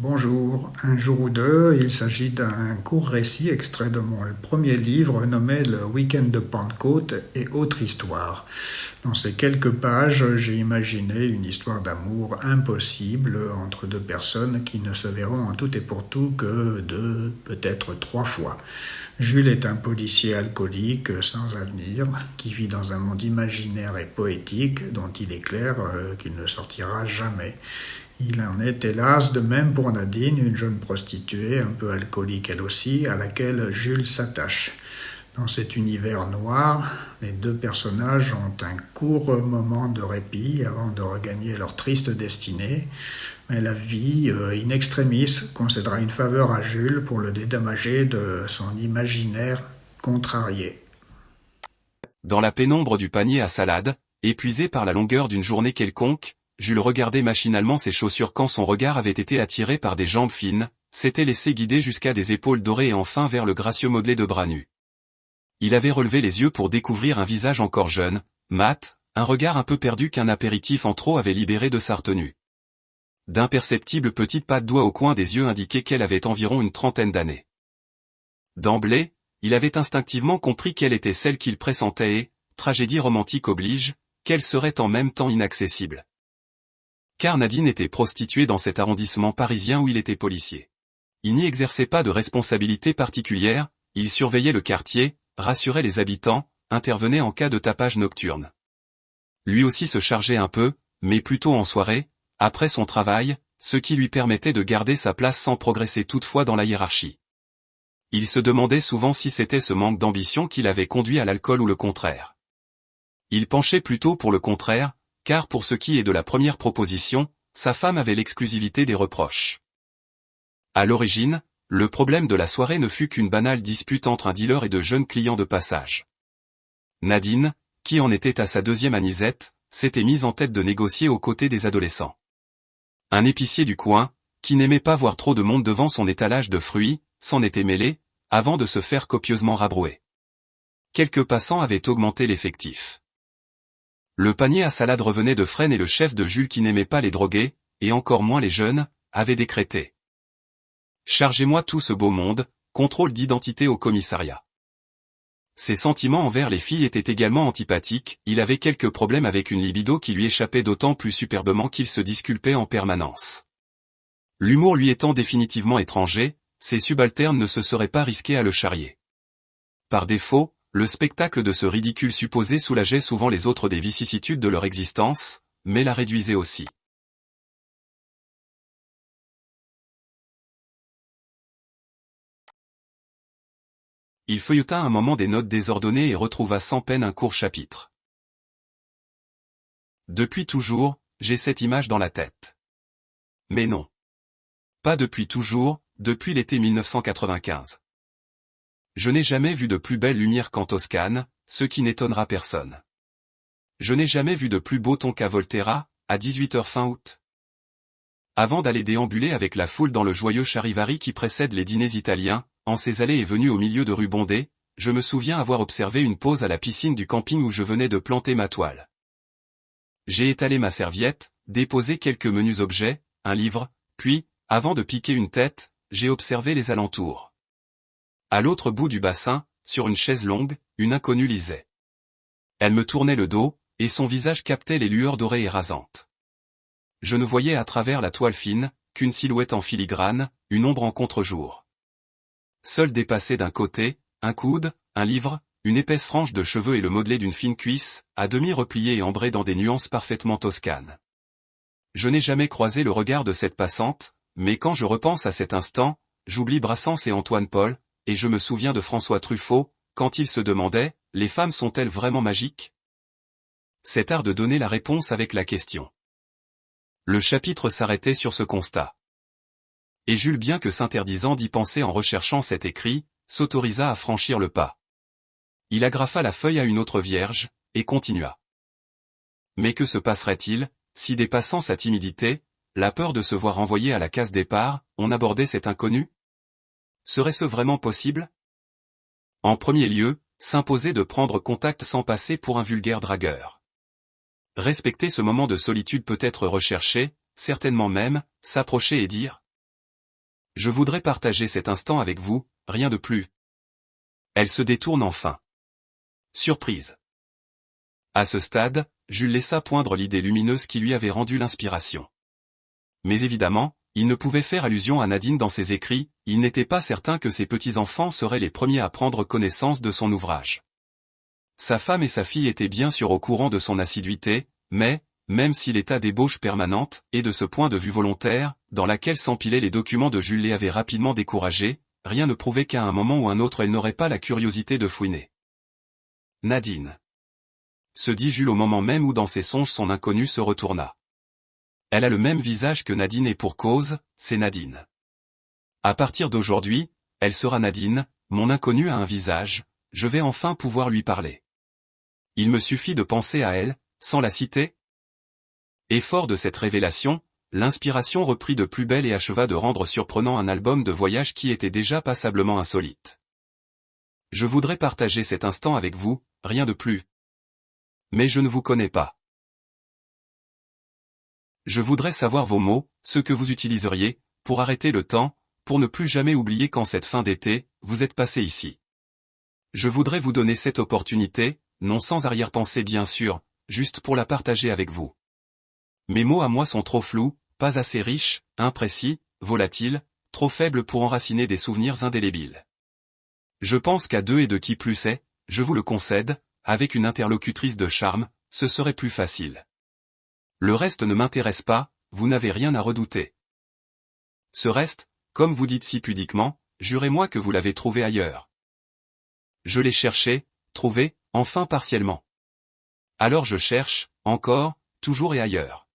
Bonjour, un jour ou deux, il s'agit d'un court récit extrait de mon premier livre nommé Le Week-end de Pentecôte et autres histoires. Dans ces quelques pages, j'ai imaginé une histoire d'amour impossible entre deux personnes qui ne se verront en tout et pour tout que deux, peut-être trois fois. Jules est un policier alcoolique sans avenir qui vit dans un monde imaginaire et poétique dont il est clair qu'il ne sortira jamais. Il en est hélas de même pour Nadine, une jeune prostituée un peu alcoolique elle aussi, à laquelle Jules s'attache. Dans cet univers noir, les deux personnages ont un court moment de répit avant de regagner leur triste destinée, mais la vie, in extremis, concédera une faveur à Jules pour le dédommager de son imaginaire contrarié. Dans la pénombre du panier à salade, épuisé par la longueur d'une journée quelconque, Jules regardait machinalement ses chaussures quand son regard avait été attiré par des jambes fines, s'était laissé guider jusqu'à des épaules dorées et enfin vers le gracieux modelé de bras nus. Il avait relevé les yeux pour découvrir un visage encore jeune, mat, un regard un peu perdu qu'un apéritif en trop avait libéré de sa retenue. D'imperceptibles petites pattes doigts au coin des yeux indiquaient qu'elle avait environ une trentaine d'années. D'emblée, il avait instinctivement compris quelle était celle qu'il pressentait et, tragédie romantique oblige, qu'elle serait en même temps inaccessible. Car Nadine était prostituée dans cet arrondissement parisien où il était policier. Il n'y exerçait pas de responsabilité particulière, il surveillait le quartier, rassurait les habitants, intervenait en cas de tapage nocturne. Lui aussi se chargeait un peu, mais plutôt en soirée, après son travail, ce qui lui permettait de garder sa place sans progresser toutefois dans la hiérarchie. Il se demandait souvent si c'était ce manque d'ambition qui l'avait conduit à l'alcool ou le contraire. Il penchait plutôt pour le contraire, car pour ce qui est de la première proposition, sa femme avait l'exclusivité des reproches. À l'origine, le problème de la soirée ne fut qu'une banale dispute entre un dealer et de jeunes clients de passage. Nadine, qui en était à sa deuxième anisette, s'était mise en tête de négocier aux côtés des adolescents. Un épicier du coin, qui n'aimait pas voir trop de monde devant son étalage de fruits, s'en était mêlé, avant de se faire copieusement rabrouer. Quelques passants avaient augmenté l'effectif. Le panier à salade revenait de Fresnes et le chef de Jules qui n'aimait pas les drogués, et encore moins les jeunes, avait décrété. Chargez-moi tout ce beau monde, contrôle d'identité au commissariat. Ses sentiments envers les filles étaient également antipathiques, il avait quelques problèmes avec une libido qui lui échappait d'autant plus superbement qu'il se disculpait en permanence. L'humour lui étant définitivement étranger, ses subalternes ne se seraient pas risqués à le charrier. Par défaut, le spectacle de ce ridicule supposé soulageait souvent les autres des vicissitudes de leur existence, mais la réduisait aussi. Il feuilleta un moment des notes désordonnées et retrouva sans peine un court chapitre. Depuis toujours, j'ai cette image dans la tête. Mais non. Pas depuis toujours, depuis l'été 1995. Je n'ai jamais vu de plus belle lumière qu'en Toscane, ce qui n'étonnera personne. Je n'ai jamais vu de plus beau ton qu'à Volterra, à 18h fin août. Avant d'aller déambuler avec la foule dans le joyeux charivari qui précède les dîners italiens, en ces allées et venues au milieu de rues bondées, je me souviens avoir observé une pause à la piscine du camping où je venais de planter ma toile. J'ai étalé ma serviette, déposé quelques menus objets, un livre, puis, avant de piquer une tête, j'ai observé les alentours. À l'autre bout du bassin, sur une chaise longue, une inconnue lisait. Elle me tournait le dos, et son visage captait les lueurs dorées et rasantes. Je ne voyais à travers la toile fine, qu'une silhouette en filigrane, une ombre en contre-jour. Seul dépassé d'un côté, un coude, un livre, une épaisse frange de cheveux et le modelé d'une fine cuisse, à demi repliée et ambrée dans des nuances parfaitement toscanes. Je n'ai jamais croisé le regard de cette passante, mais quand je repense à cet instant, j'oublie Brassens et Antoine Paul, et je me souviens de François Truffaut, quand il se demandait, les femmes sont-elles vraiment magiques? C'est art de donner la réponse avec la question. Le chapitre s'arrêtait sur ce constat. Et Jules, bien que s'interdisant d'y penser en recherchant cet écrit, s'autorisa à franchir le pas. Il agrafa la feuille à une autre vierge, et continua. Mais que se passerait-il, si dépassant sa timidité, la peur de se voir renvoyé à la case départ, on abordait cet inconnu? Serait-ce vraiment possible? En premier lieu, s'imposer de prendre contact sans passer pour un vulgaire dragueur. Respecter ce moment de solitude peut être recherché, certainement même, s'approcher et dire Je voudrais partager cet instant avec vous, rien de plus. Elle se détourne enfin. Surprise. À ce stade, Jules laissa poindre l'idée lumineuse qui lui avait rendu l'inspiration. Mais évidemment, il ne pouvait faire allusion à Nadine dans ses écrits, il n'était pas certain que ses petits-enfants seraient les premiers à prendre connaissance de son ouvrage. Sa femme et sa fille étaient bien sûr au courant de son assiduité, mais, même si l'état d'ébauche permanente, et de ce point de vue volontaire, dans laquelle s'empilaient les documents de Jules les avait rapidement découragés, rien ne prouvait qu'à un moment ou un autre elle n'aurait pas la curiosité de fouiner. Nadine. Se dit Jules au moment même où dans ses songes son inconnue se retourna. Elle a le même visage que Nadine et pour cause, c'est Nadine. À partir d'aujourd'hui, elle sera Nadine, mon inconnue a un visage, je vais enfin pouvoir lui parler. Il me suffit de penser à elle, sans la citer. Et fort de cette révélation, l'inspiration reprit de plus belle et acheva de rendre surprenant un album de voyage qui était déjà passablement insolite. Je voudrais partager cet instant avec vous, rien de plus. Mais je ne vous connais pas. Je voudrais savoir vos mots, ceux que vous utiliseriez, pour arrêter le temps, pour ne plus jamais oublier qu'en cette fin d'été, vous êtes passé ici. Je voudrais vous donner cette opportunité, non sans arrière-pensée bien sûr, juste pour la partager avec vous. Mes mots à moi sont trop flous, pas assez riches, imprécis, volatiles, trop faibles pour enraciner des souvenirs indélébiles. Je pense qu'à deux et de qui plus est, je vous le concède, avec une interlocutrice de charme, ce serait plus facile. Le reste ne m'intéresse pas, vous n'avez rien à redouter. Ce reste, comme vous dites si pudiquement, jurez-moi que vous l'avez trouvé ailleurs. Je l'ai cherché, trouvé, enfin partiellement. Alors je cherche, encore, toujours et ailleurs.